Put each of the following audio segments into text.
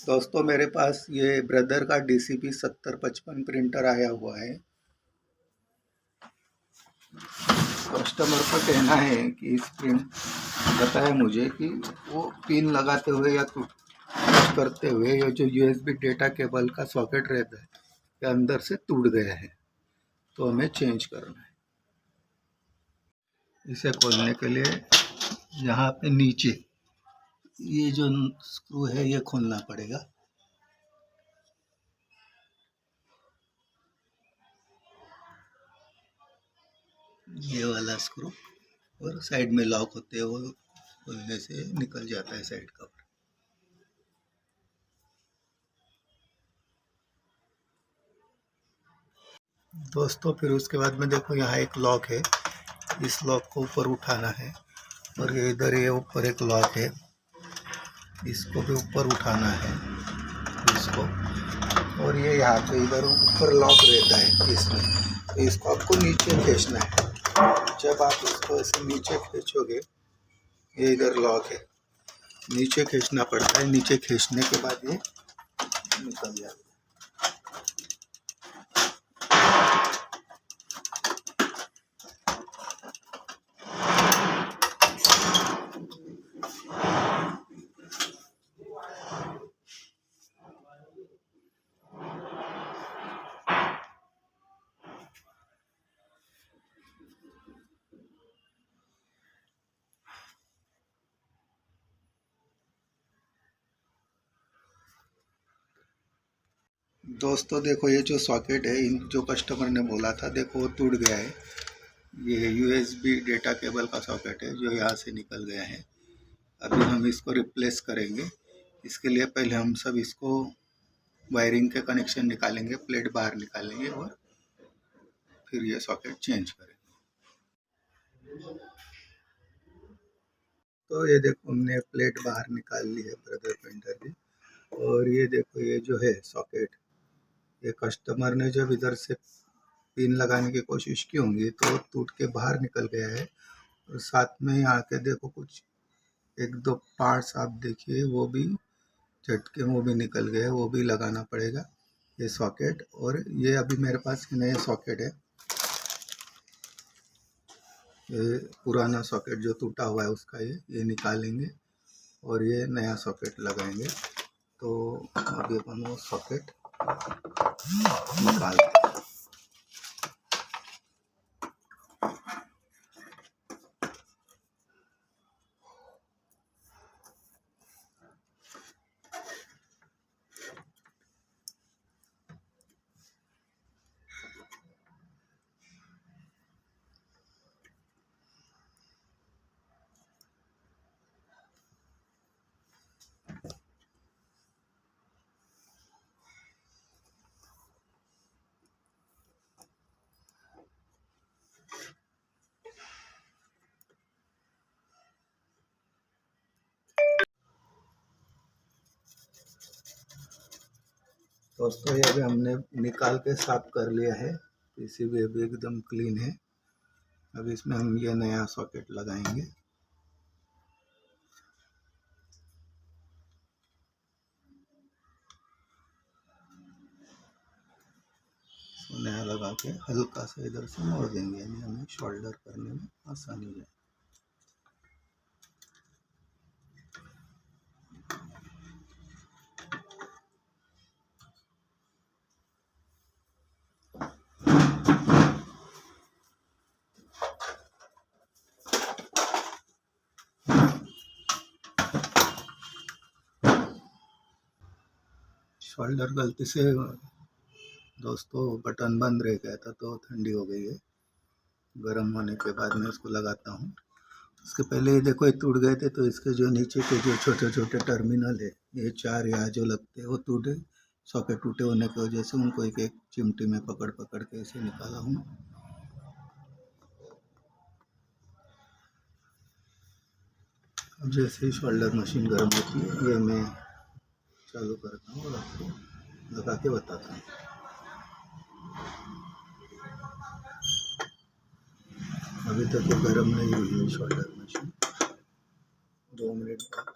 दोस्तों मेरे पास ये ब्रदर का DCP 7055 प्रिंटर आया हुआ है। कस्टमर का कहना है कि इस प्रिंट बताया मुझे कि वो पिन लगाते हुए या कुछ करते हुए ये जो USB डेटा केबल का सॉकेट रहता है ये अंदर से टूट गया है, तो हमें चेंज करना है। इसे खोलने के लिए यहाँ पे नीचे ये जो स्क्रू है ये खोलना पड़ेगा। ये वाला स्क्रू और साइड में लॉक होते हैं, वो खोलने से निकल जाता है साइड कवर। दोस्तों फिर उसके बाद में देखो यहाँ एक लॉक है, इस लॉक को ऊपर उठाना है और ये इधर ये ऊपर एक लॉक है, इसको भी ऊपर उठाना है इसको, और ये यहाँ पे इधर ऊपर लॉक रहता है इसमें, तो इसको आपको नीचे खींचना है। जब आप इसको ऐसे नीचे खींचोगे, ये इधर लॉक है, नीचे खींचना पड़ता है, नीचे खींचने के बाद ये निकल जाता है। दोस्तों देखो ये जो सॉकेट है, इन जो कस्टमर ने बोला था देखो वो टूट गया है। ये USB डेटा केबल का सॉकेट है जो यहाँ से निकल गया है। अभी हम इसको रिप्लेस करेंगे। इसके लिए पहले हम सब इसको वायरिंग के कनेक्शन निकालेंगे, प्लेट बाहर निकालेंगे और फिर ये सॉकेट चेंज करेंगे। तो ये देखो हमने प्लेट बाहर निकाल ली है ब्रदर प्रिंटर की, और ये देखो ये जो है सॉकेट, ये कस्टमर ने जब इधर से पिन लगाने की कोशिश की होंगी तो टूट के बाहर निकल गया है। और साथ में यहाँ के देखो कुछ एक दो पार्ट्स आप देखिए वो भी झटके वो भी निकल गए, वो भी लगाना पड़ेगा ये सॉकेट। और ये अभी मेरे पास नया सॉकेट है, ये पुराना सॉकेट जो टूटा हुआ है उसका ये निकालेंगे और ये नया सॉकेट लगाएंगे। तो अभी अपन वो सॉकेट निकालते हैं। दोस्तों ये अभी हमने निकाल के साफ कर लिया है, PCB अभी एकदम क्लीन है। अब इसमें हम ये नया सॉकेट लगाएंगे। नया लगा के हल्का सा इधर से मोड़ देंगे, यानी हमें शोल्डर करने में आसानी है। शोल्डर गलती से दोस्तों बटन बंद रह गया था तो ठंडी हो गई है, गर्म होने के बाद मैं उसको लगाता हूँ। इसके पहले ये देखो ये टूट गए थे, तो इसके जो नीचे के जो छोटे छोटे टर्मिनल है, ये चार यहाँ जो लगते हैं वो टूटे, सॉकेट टूटे होने की वजह से उनको एक एक चिमटी में पकड़ पकड़ के इसे निकाला हूँ। अब जैसे ही शोल्डर मशीन गर्म होती है ये मैं चालू करता हूँ और आपको लगा के बताता हूँ। अभी तक ये गर्म नहीं हुई है शोल्डर मशीन, 2 मिनट बाद।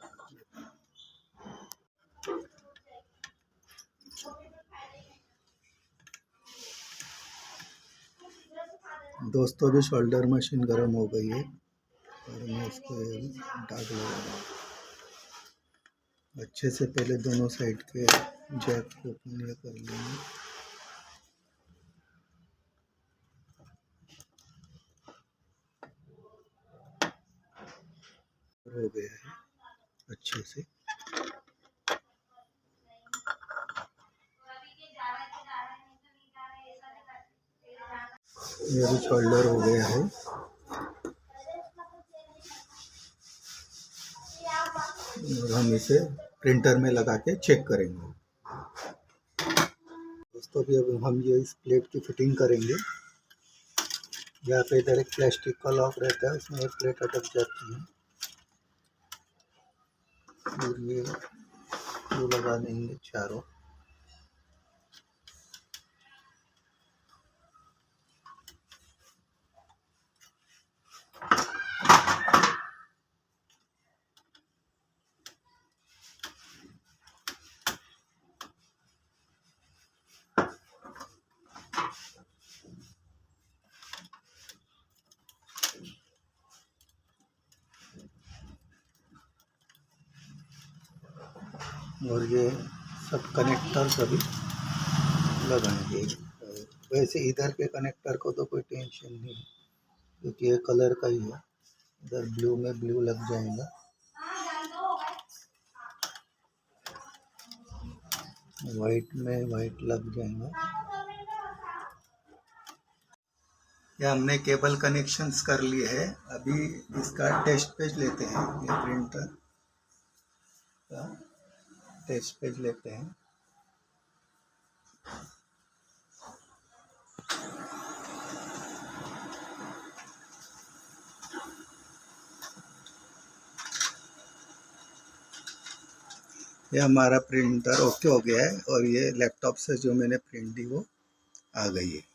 दोस्तों अभी शोल्डर मशीन गर्म हो गई है और मैं इसको दाग लगा रहा हूँ। अच्छे से पहले दोनों साइड के जैक को अपन ये कर लेंगे। हो गया है अच्छे से। ये भी शोल्डर हो गया है। और हम इसे प्रिंटर में लगा के चेक करेंगे। दोस्तों अभी हम ये इस प्लेट की फिटिंग करेंगे। यहाँ पे इधर एक प्लास्टिक का लॉक रहता है, उसमें एक प्लेट अटक जाती है और ये लगा देंगे चारों। और ये सब कनेक्टर सभी लगाएंगे। वैसे इधर के कनेक्टर को तो कोई टेंशन नहीं है क्योंकि ये कलर का ही है। इधर ब्लू में ब्लू लग जाएगा, वाइट में वाइट लग जाएगा। ये हमने केबल कनेक्शंस कर लिए है। अभी इसका टेस्ट पेज लेते हैं। ये प्रिंटर का टेस्ट पेज लेते हैं। ये हमारा प्रिंटर ओके हो गया है और ये लैपटॉप से जो मैंने प्रिंट दी वो आ गई है।